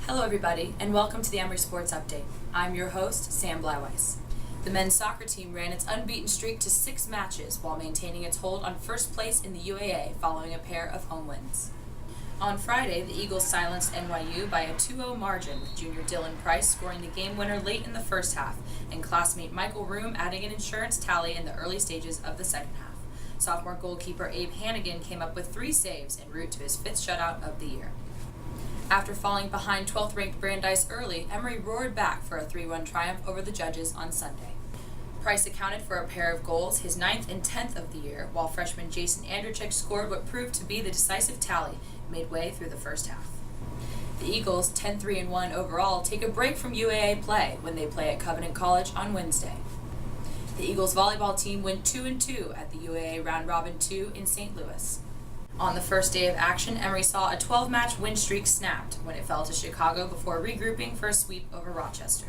Hello everybody, and welcome to the Emory Sports Update. I'm your host, Sam Blyweiss. The men's soccer team ran its unbeaten streak to 6 matches while maintaining its hold on first place in the UAA following a pair of home wins. On Friday, the Eagles silenced NYU by a 2-0 margin, with junior Dylan Price scoring the game winner late in the first half, and classmate Michael Room adding an insurance tally in the early stages of the second half. Sophomore goalkeeper Abe Hannigan came up with 3 saves en route to his 5th shutout of the year. After falling behind 12th-ranked Brandeis early, Emory roared back for a 3-1 triumph over the Judges on Sunday. Price accounted for a pair of goals, his 9th and 10th of the year, while freshman Jason Andrzejczyk scored what proved to be the decisive tally midway through the first half. The Eagles, 10-3-1 overall, take a break from UAA play when they play at Covenant College on Wednesday. The Eagles volleyball team went 2-2 at the UAA Round Robin 2 in St. Louis. On the first day of action, Emory saw a 12-match win streak snapped when it fell to Chicago before regrouping for a sweep over Rochester.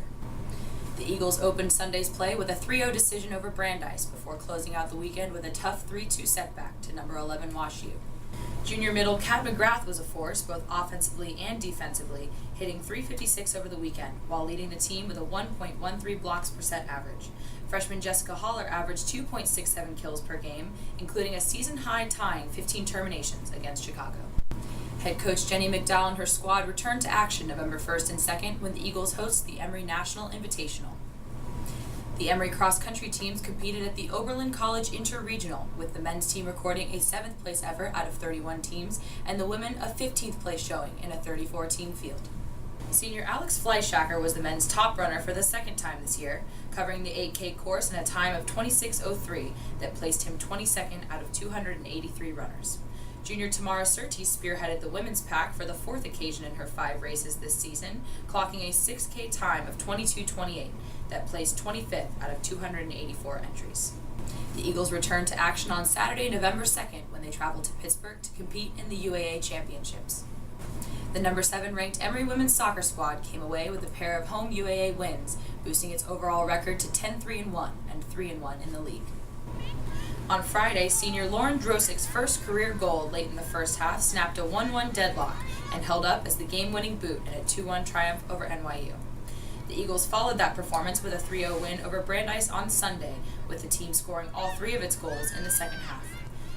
The Eagles opened Sunday's play with a 3-0 decision over Brandeis before closing out the weekend with a tough 3-2 setback to number 11 Wash U. Junior middle Kat McGrath was a force both offensively and defensively, hitting .356 over the weekend while leading the team with a 1.13 blocks per set average. Freshman Jessica Haller averaged 2.67 kills per game, including a season-high tying 15 terminations against Chicago. Head coach Jenny McDowell and her squad returned to action November 1st and 2nd when the Eagles host the Emory National Invitational. The Emory cross-country teams competed at the Oberlin College Interregional, with the men's team recording a 7th place effort out of 31 teams and the women a 15th place showing in a 34-team field. Senior Alex Fleischacker was the men's top runner for the second time this year, covering the 8K course in a time of 26:03 that placed him 22nd out of 283 runners. Junior Tamara Surtees spearheaded the women's pack for the 4th occasion in her 5 races this season, clocking a 6K time of 22:28 that placed 25th out of 284 entries. The Eagles returned to action on Saturday, November 2nd, when they traveled to Pittsburgh to compete in the UAA Championships. The number 7 ranked Emory women's soccer squad came away with a pair of home UAA wins, boosting its overall record to 10-3-1 and 3-1 in the league. On Friday, senior Lauren Drosik's first career goal late in the first half snapped a 1-1 deadlock and held up as the game-winning boot in a 2-1 triumph over NYU. The Eagles followed that performance with a 3-0 win over Brandeis on Sunday, with the team scoring all 3 of its goals in the second half.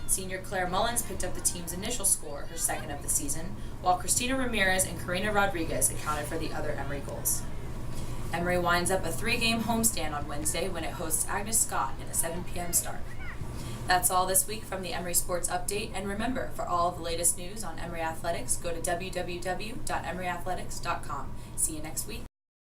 Senior Claire Mullins picked up the team's initial score, her 2nd of the season, while Christina Ramirez and Karina Rodriguez accounted for the other Emory goals. Emory winds up a 3-game homestand on Wednesday when it hosts Agnes Scott in a 7 p.m. start. That's all this week from the Emory Sports Update, and remember, for all of the latest news on Emory Athletics, go to www.emoryathletics.com. See you next week.